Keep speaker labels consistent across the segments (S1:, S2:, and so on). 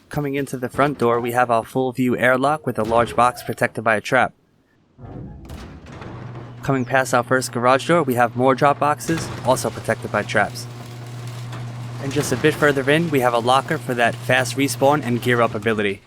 S1: Coming into the front door, we have our full view airlock with a large box protected by a trap. Coming past our first garage door, we have more drop boxes, also protected by traps. And just a bit further in, we have a locker for that fast respawn and gear up ability.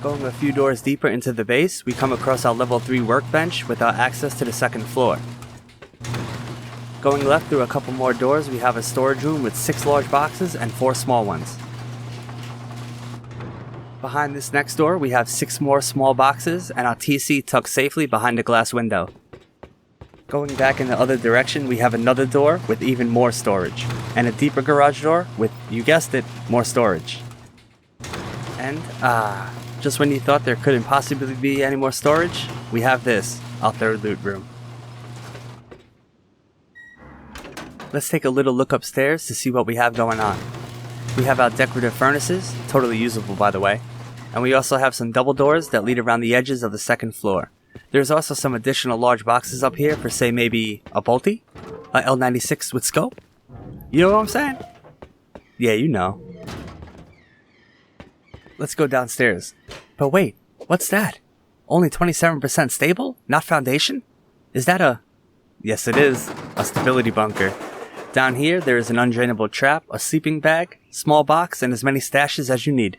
S1: Going a few doors deeper into the base, we come across our level 3 workbench with our access to the second floor. Going left through a couple more doors, we have a storage room with 6 large boxes and 4 small ones. Behind this next door, we have 6 more small boxes and our TC tucked safely behind a glass window. Going back in the other direction, we have another door with even more storage, and a deeper garage door with, you guessed it, more storage. And, just when you thought there couldn't possibly be any more storage, we have this, our third loot room. Let's take a little look upstairs to see what we have going on. We have our decorative furnaces, totally usable by the way, and we also have some double doors that lead around the edges of the second floor. There's also some additional large boxes up here for say maybe a bolty? A L96 with scope? You know what I'm saying? Yeah, you know. Let's go downstairs. But wait, what's that? Only 27% stable? Not foundation? Is that a... Yes it is, a stability bunker. Down here there is an undrainable trap, a sleeping bag, small box, and as many stashes as you need.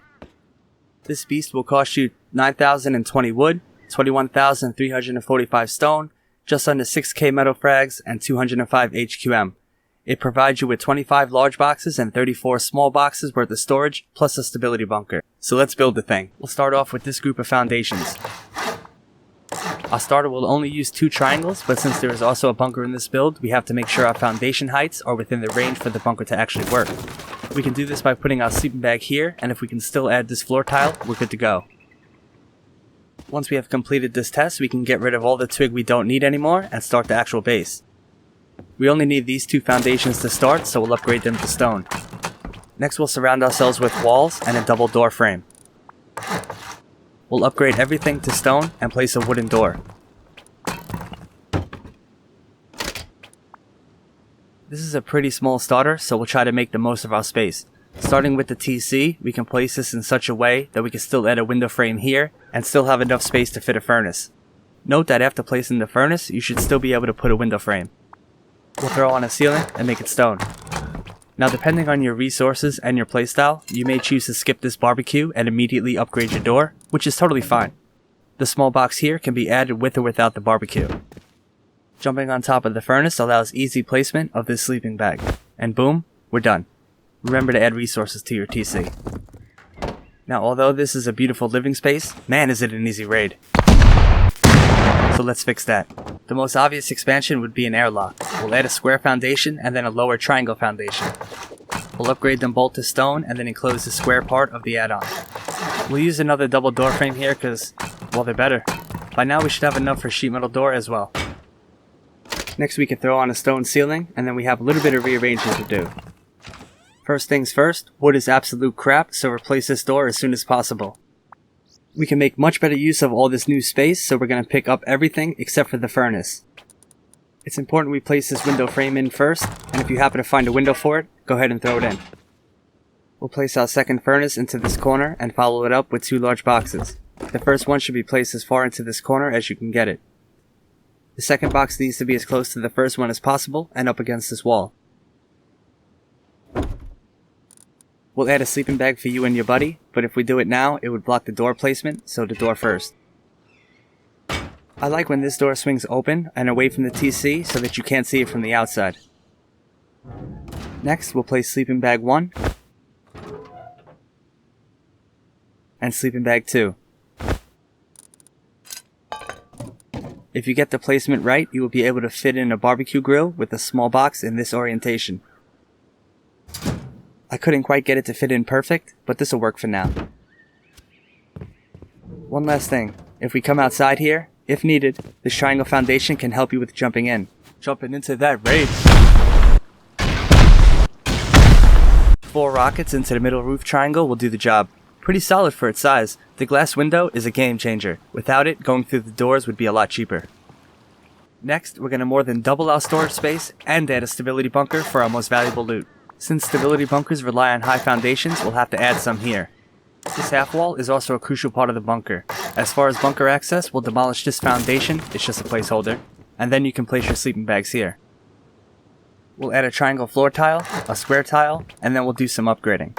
S1: This beast will cost you 9,020 wood, 21,345 stone, just under 6k metal frags, and 205 HQM. It provides you with 25 large boxes and 34 small boxes worth of storage, plus a stability bunker. So let's build the thing. We'll start off with this group of foundations. Our starter will only use 2 triangles, but since there is also a bunker in this build, we have to make sure our foundation heights are within the range for the bunker to actually work. We can do this by putting our sleeping bag here, and if we can still add this floor tile, we're good to go. Once we have completed this test, we can get rid of all the twig we don't need anymore and start the actual base. We only need these 2 foundations to start, so we'll upgrade them to stone. Next we'll surround ourselves with walls and a double door frame. We'll upgrade everything to stone and place a wooden door. This is a pretty small starter, so we'll try to make the most of our space. Starting with the TC, we can place this in such a way that we can still add a window frame here and still have enough space to fit a furnace. Note that after placing the furnace, you should still be able to put a window frame. We'll throw on a ceiling and make it stone. Now depending on your resources and your playstyle, you may choose to skip this barbecue and immediately upgrade your door, which is totally fine. The small box here can be added with or without the barbecue. Jumping on top of the furnace allows easy placement of this sleeping bag. And boom, we're done. Remember to add resources to your TC. Now although this is a beautiful living space, man is it an easy raid. So let's fix that. The most obvious expansion would be an airlock. We'll add a square foundation and then a lower triangle foundation. We'll upgrade them both to stone and then enclose the square part of the add-on. We'll use another double door frame here because, well, they're better. By now we should have enough for sheet metal door as well. Next we can throw on a stone ceiling and then we have a little bit of rearranging to do. First things first, wood is absolute crap, so replace this door as soon as possible. We can make much better use of all this new space, so we're going to pick up everything except for the furnace. It's important we place this window frame in first, and if you happen to find a window for it, go ahead and throw it in. We'll place our second furnace into this corner and follow it up with 2 large boxes. The first one should be placed as far into this corner as you can get it. The second box needs to be as close to the first one as possible and up against this wall. We'll add a sleeping bag for you and your buddy, but if we do it now, it would block the door placement, so the door first. I like when this door swings open and away from the TC so that you can't see it from the outside. Next, we'll place sleeping bag 1 and sleeping bag 2. If you get the placement right, you will be able to fit in a barbecue grill with a small box in this orientation. I couldn't quite get it to fit in perfect, but this will work for now. One last thing, if we come outside here, if needed, this triangle foundation can help you with jumping in. Jumping into that raid! 4 rockets into the middle roof triangle will do the job. Pretty solid for its size. The glass window is a game changer. Without it, going through the doors would be a lot cheaper. Next, we're going to more than double our storage space and add a stability bunker for our most valuable loot. Since stability bunkers rely on high foundations, we'll have to add some here. This half wall is also a crucial part of the bunker. As far as bunker access, we'll demolish this foundation, it's just a placeholder, and then you can place your sleeping bags here. We'll add a triangle floor tile, a square tile, and then we'll do some upgrading.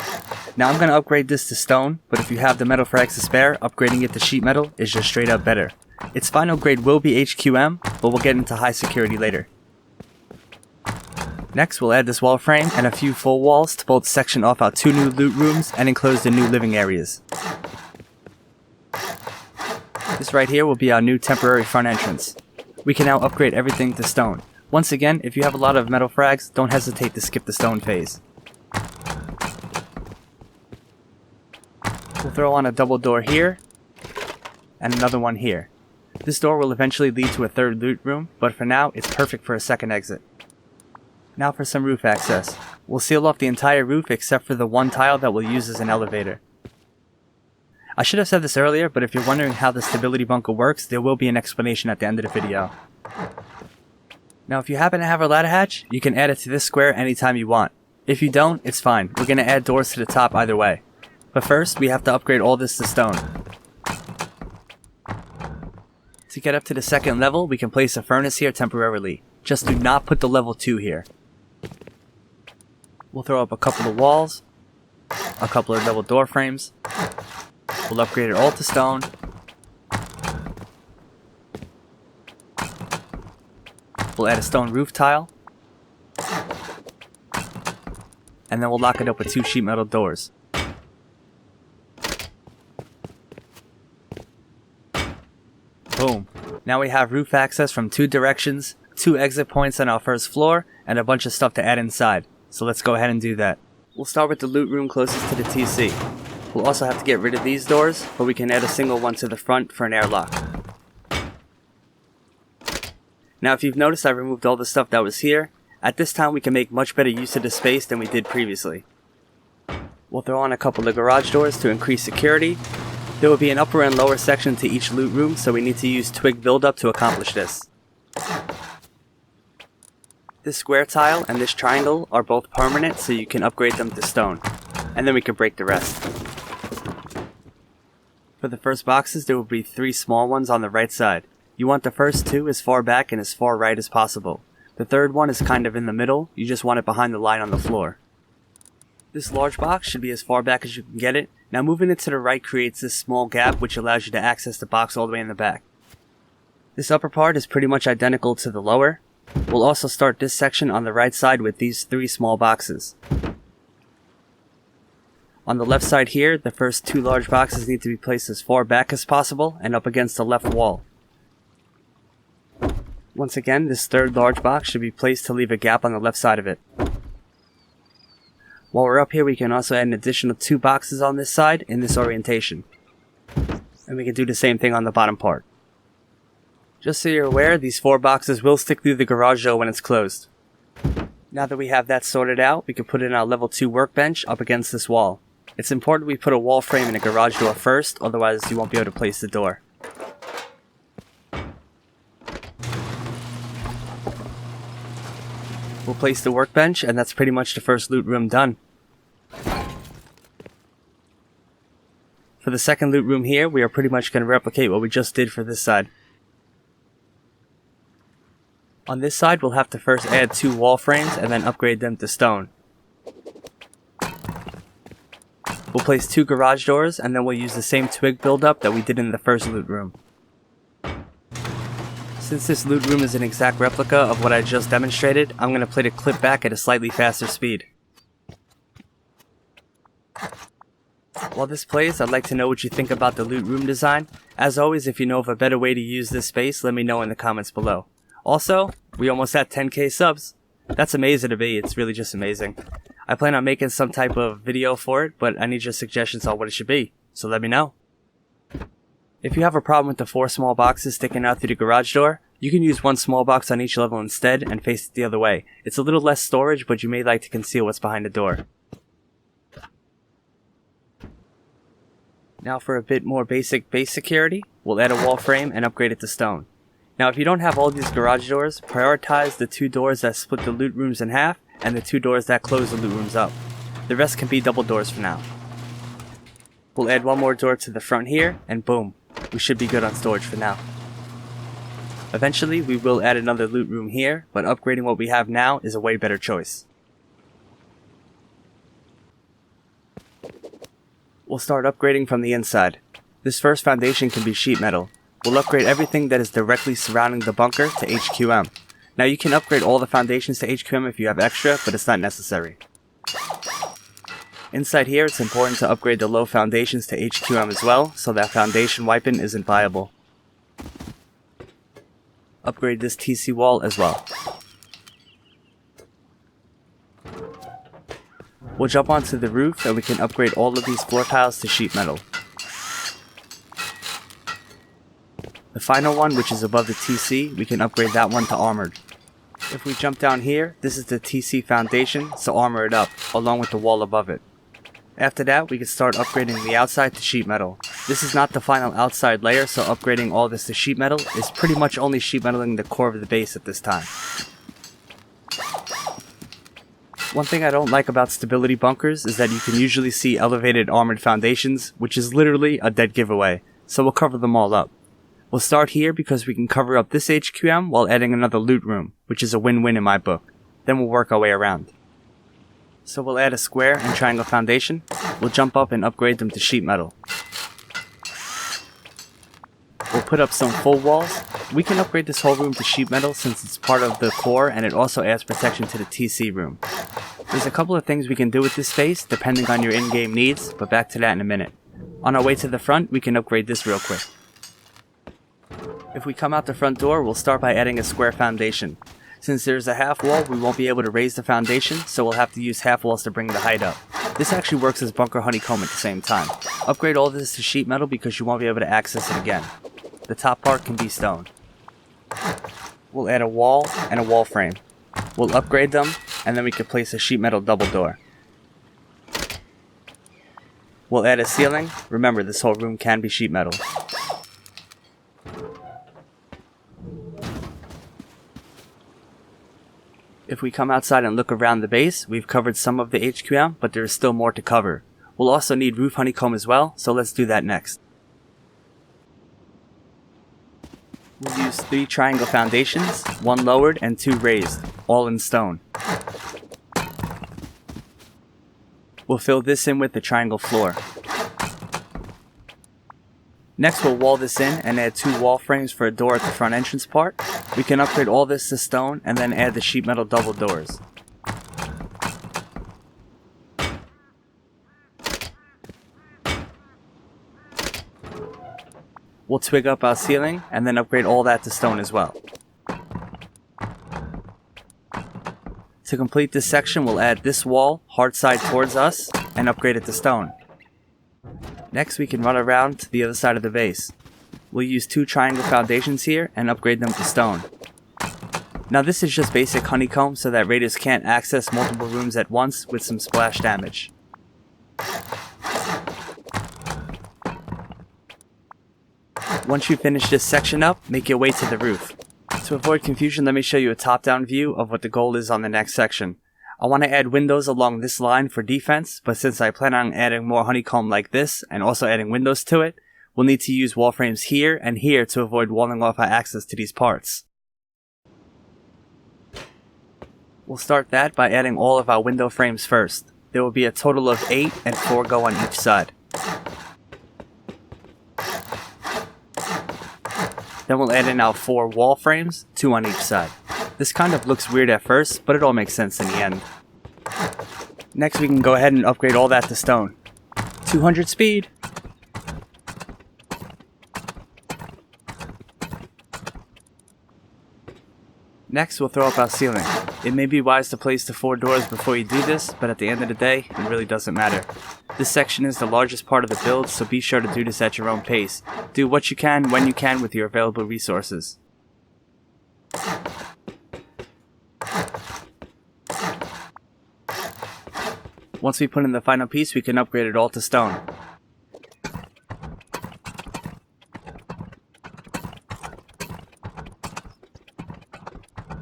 S1: Now I'm going to upgrade this to stone, but if you have the metal frags to spare, upgrading it to sheet metal is just straight up better. Its final grade will be HQM, but we'll get into high security later. Next, we'll add this wall frame and a few full walls to both section off our 2 new loot rooms and enclose the new living areas. This right here will be our new temporary front entrance. We can now upgrade everything to stone. Once again, if you have a lot of metal frags, don't hesitate to skip the stone phase. We'll throw on a double door here, and another one here. This door will eventually lead to a third loot room, but for now, it's perfect for a second exit. Now for some roof access. We'll seal off the entire roof except for the one tile that we'll use as an elevator. I should have said this earlier, but if you're wondering how the stability bunker works, there will be an explanation at the end of the video. Now if you happen to have a ladder hatch, you can add it to this square anytime you want. If you don't, it's fine. We're going to add doors to the top either way. But first, we have to upgrade all this to stone. To get up to the second level, we can place a furnace here temporarily. Just do not put the level 2 here. We'll throw up a couple of walls, a couple of double door frames. We'll upgrade it all to stone. We'll add a stone roof tile. And then we'll lock it up with 2 sheet metal doors. Boom. Now we have roof access from 2 directions, 2 exit points on our first floor, and a bunch of stuff to add inside. So let's go ahead and do that. We'll start with the loot room closest to the TC. We'll also have to get rid of these doors, but we can add a single one to the front for an airlock. Now if you've noticed, I removed all the stuff that was here. At this time we can make much better use of the space than we did previously. We'll throw on a couple of garage doors to increase security. There will be an upper and lower section to each loot room, so we need to use twig buildup to accomplish this. This square tile and this triangle are both permanent, so you can upgrade them to stone. And then we can break the rest. For the first boxes, there will be 3 small ones on the right side. You want the first 2 as far back and as far right as possible. The third one is kind of in the middle, you just want it behind the line on the floor. This large box should be as far back as you can get it. Now moving it to the right creates this small gap which allows you to access the box all the way in the back. This upper part is pretty much identical to the lower. We'll also start this section on the right side with these 3 small boxes. On the left side here, the first 2 large boxes need to be placed as far back as possible and up against the left wall. Once again, this third large box should be placed to leave a gap on the left side of it. While we're up here, we can also add an additional 2 boxes on this side in this orientation. And we can do the same thing on the bottom part. Just so you're aware, these 4 boxes will stick through the garage door when it's closed. Now that we have that sorted out, we can put in our level 2 workbench up against this wall. It's important we put a wall frame in a garage door first, otherwise you won't be able to place the door. We'll place the workbench, and that's pretty much the first loot room done. For the second loot room here, we are pretty much going to replicate what we just did for this side. On this side, we'll have to first add 2 wall frames and then upgrade them to stone. We'll place 2 garage doors, and then we'll use the same twig buildup that we did in the first loot room. Since this loot room is an exact replica of what I just demonstrated, I'm going to play the clip back at a slightly faster speed. While this plays, I'd like to know what you think about the loot room design. As always, if you know of a better way to use this space, let me know in the comments below. Also, we almost had 10k subs. That's amazing to me, it's really just amazing. I plan on making some type of video for it, but I need your suggestions on what it should be, so let me know. If you have a problem with the 4 small boxes sticking out through the garage door, you can use 1 small box on each level instead and face it the other way. It's a little less storage, but you may like to conceal what's behind the door. Now for a bit more basic base security, we'll add a wall frame and upgrade it to stone. Now if you don't have all these garage doors, prioritize the 2 doors that split the loot rooms in half and the 2 doors that close the loot rooms up. The rest can be double doors for now. We'll add 1 more door to the front here, and boom, we should be good on storage for now. Eventually, we will add another loot room here, but upgrading what we have now is a way better choice. We'll start upgrading from the inside. This first foundation can be sheet metal. We'll upgrade everything that is directly surrounding the bunker to HQM. Now you can upgrade all the foundations to HQM if you have extra, but it's not necessary. Inside here, it's important to upgrade the low foundations to HQM as well, so that foundation wiping isn't viable. Upgrade this TC wall as well. We'll jump onto the roof and we can upgrade all of these floor tiles to sheet metal. The final one, which is above the TC, we can upgrade that one to armored. If we jump down here, this is the TC foundation, so armor it up, along with the wall above it. After that, we can start upgrading the outside to sheet metal. This is not the final outside layer, so upgrading all this to sheet metal is pretty much only sheet metaling the core of the base at this time. One thing I don't like about stability bunkers is that you can usually see elevated armored foundations, which is literally a dead giveaway, so we'll cover them all up. We'll start here because we can cover up this HQM while adding another loot room, which is a win-win in my book. Then we'll work our way around. So we'll add a square and triangle foundation. We'll jump up and upgrade them to sheet metal. We'll put up some full walls. We can upgrade this whole room to sheet metal since it's part of the core and it also adds protection to the TC room. There's a couple of things we can do with this space depending on your in-game needs, but back to that in a minute. On our way to the front, we can upgrade this real quick. If we come out the front door, we'll start by adding a square foundation. Since there's a half wall, we won't be able to raise the foundation, so we'll have to use half walls to bring the height up. This actually works as bunker honeycomb at the same time. Upgrade all this to sheet metal because you won't be able to access it again. The top part can be stone. We'll add a wall and a wall frame. We'll upgrade them, and then we can place a sheet metal double door. We'll add a ceiling. Remember, this whole room can be sheet metal. If we come outside and look around the base, we've covered some of the HQM, but there is still more to cover. We'll also need roof honeycomb as well, so let's do that next. We'll use 3 triangle foundations, 1 lowered and 2 raised, all in stone. We'll fill this in with the triangle floor. Next we'll wall this in and add 2 wall frames for a door at the front entrance part. We can upgrade all this to stone and then add the sheet metal double doors. We'll twig up our ceiling and then upgrade all that to stone as well. To complete this section, we'll add this wall hard side towards us and upgrade it to stone. Next we can run around to the other side of the base. We'll use 2 triangle foundations here and upgrade them to stone. Now this is just basic honeycomb so that raiders can't access multiple rooms at once with some splash damage. Once you finish this section up, make your way to the roof. To avoid confusion, let me show you a top-down view of what the goal is on the next section. I want to add windows along this line for defense, but since I plan on adding more honeycomb like this and also adding windows to it, we'll need to use wall frames here and here to avoid walling off our access to these parts. We'll start that by adding all of our window frames first. There will be a total of 8 and 4 go on each side. Then we'll add in our 4 wall frames, 2 on each side. This kind of looks weird at first, but it all makes sense in the end. Next we can go ahead and upgrade all that to stone. 200 speed! Next we'll throw up our ceiling. It may be wise to place the 4 doors before you do this, but at the end of the day, it really doesn't matter. This section is the largest part of the build, so be sure to do this at your own pace. Do what you can when you can with your available resources. Once we put in the final piece, we can upgrade it all to stone.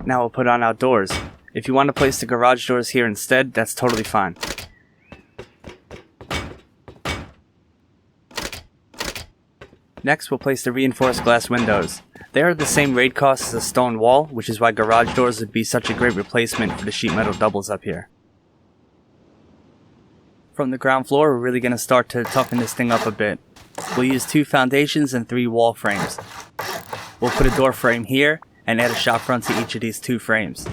S1: Now we'll put on our doors. If you want to place the garage doors here instead, that's totally fine. Next, we'll place the reinforced glass windows. They are the same raid cost as a stone wall, which is why garage doors would be such a great replacement for the sheet metal doubles up here. From the ground floor, we're really going to start to toughen this thing up a bit. We'll use 2 foundations and 3 wall frames. We'll put a door frame here and add a shop front to each of these 2 frames.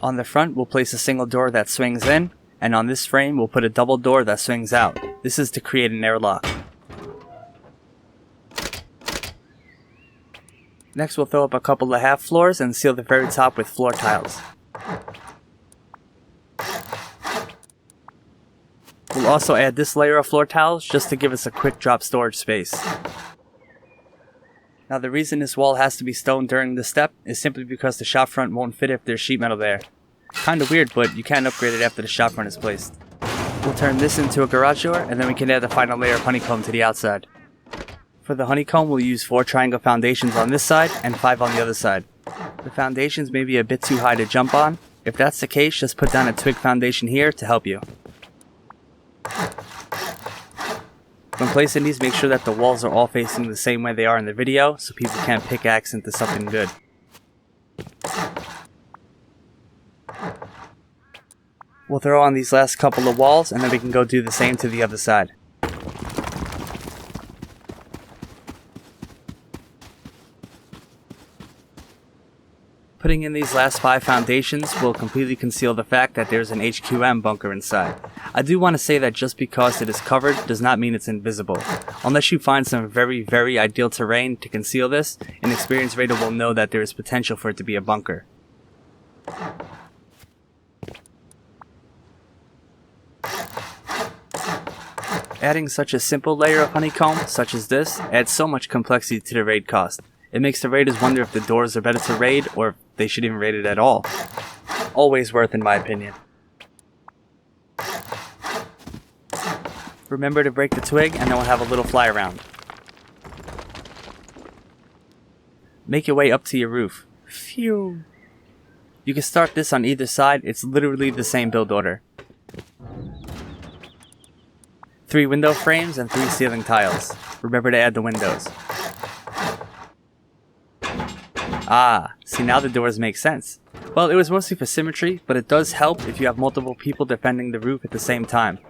S1: On the front, we'll place a single door that swings in, and on this frame, we'll put a double door that swings out. This is to create an airlock. Next, we'll fill up a couple of half floors and seal the very top with floor tiles. We'll also add this layer of floor tiles just to give us a quick drop storage space. Now the reason this wall has to be stone during this step is simply because the shop front won't fit if there's sheet metal there. Kinda weird, but you can upgrade it after the shop front is placed. We'll turn this into a garage door and then we can add the final layer of honeycomb to the outside. For the honeycomb, we'll use 4 triangle foundations on this side and 5 on the other side. The foundations may be a bit too high to jump on. If that's the case, just put down a twig foundation here to help you. When placing these, make sure that the walls are all facing the same way they are in the video, so people can't pickaxe into something good. We'll throw on these last couple of walls, and then we can go do the same to the other side. Putting in these last 5 foundations will completely conceal the fact that there's an HQM bunker inside. I do want to say that just because it is covered does not mean it's invisible. Unless you find some very ideal terrain to conceal this, an experienced raider will know that there is potential for it to be a bunker. Adding such a simple layer of honeycomb, such as this, adds so much complexity to the raid cost. It makes the raiders wonder if the doors are better to raid, or if they should even raid it at all. Always worth in my opinion. Remember to break the twig and then we'll have a little fly around. Make your way up to your roof. Phew. You can start this on either side, it's literally the same build order. 3 window frames and 3 ceiling tiles. Remember to add the windows. Ah, see now the doors make sense. Well, it was mostly for symmetry, but it does help if you have multiple people defending the roof at the same time.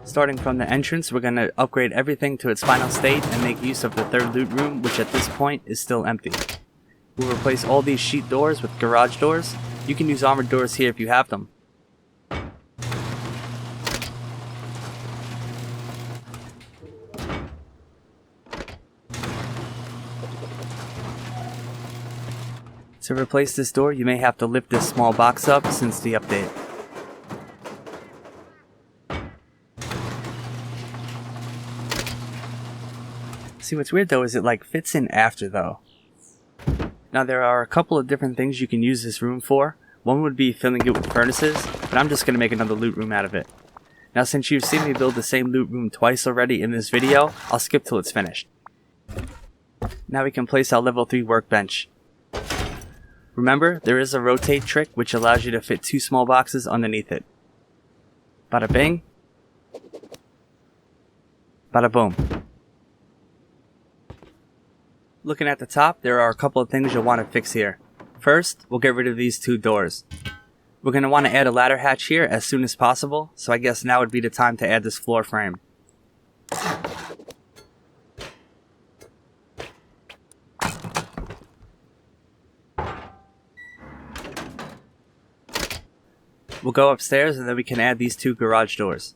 S1: Starting from the entrance, we're going to upgrade everything to its final state and make use of the 3rd loot room, which at this point is still empty. We'll replace all these sheet doors with garage doors. You can use armored doors here if you have them. To replace this door, you may have to lift this small box up since the update. See, what's weird though is it like fits in after though. Now there are a couple of different things you can use this room for. One would be filling it with furnaces, but I'm just going to make another loot room out of it. Now since you've seen me build the same loot room twice already in this video, I'll skip till it's finished. Now we can place our level 3 workbench. Remember, there is a rotate trick which allows you to fit 2 small boxes underneath it. Bada bing. Bada boom. Looking at the top, there are a couple of things you'll want to fix here. First, we'll get rid of these 2 doors. We're going to want to add a ladder hatch here as soon as possible, so I guess now would be the time to add this floor frame. We'll go upstairs and then we can add these 2 garage doors.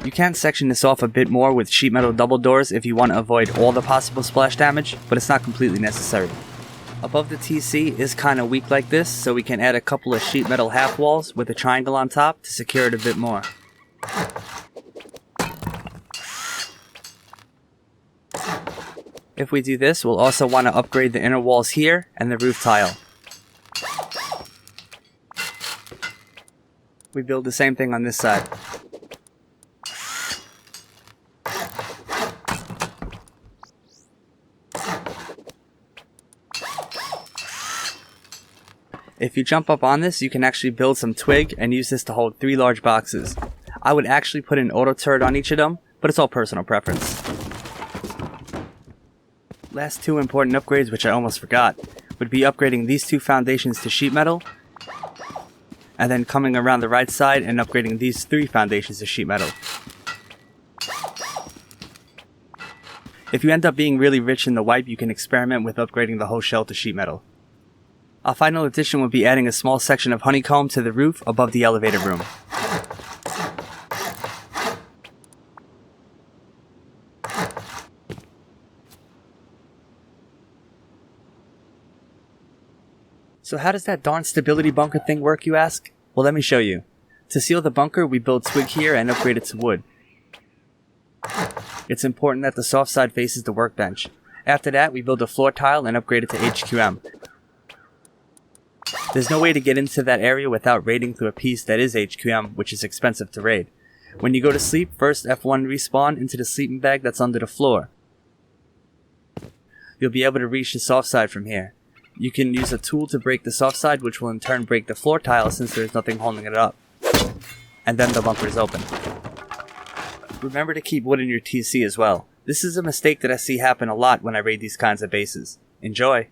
S1: You can section this off a bit more with sheet metal double doors if you want to avoid all the possible splash damage, but it's not completely necessary. Above the TC is kinda weak like this, so we can add a couple of sheet metal half walls with a triangle on top to secure it a bit more. If we do this, we'll also want to upgrade the inner walls here and the roof tile. We build the same thing on this side. If you jump up on this, you can actually build some twig and use this to hold 3 large boxes. I would actually put an auto turret on each of them, but it's all personal preference. Last 2 important upgrades, which I almost forgot, would be upgrading these 2 foundations to sheet metal, and then coming around the right side and upgrading these 3 foundations to sheet metal. If you end up being really rich in the wipe, you can experiment with upgrading the whole shell to sheet metal. Our final addition would be adding a small section of honeycomb to the roof above the elevator room. So how does that darn stability bunker thing work, you ask? Well, let me show you. To seal the bunker, we build twig here and upgrade it to wood. It's important that the soft side faces the workbench. After that, we build a floor tile and upgrade it to HQM. There's no way to get into that area without raiding through a piece that is HQM, which is expensive to raid. When you go to sleep, first F1 respawn into the sleeping bag that's under the floor. You'll be able to reach the soft side from here. You can use a tool to break the soft side, which will in turn break the floor tile since there's nothing holding it up. And then the bunker is open. Remember to keep wood in your TC as well. This is a mistake that I see happen a lot when I raid these kinds of bases. Enjoy!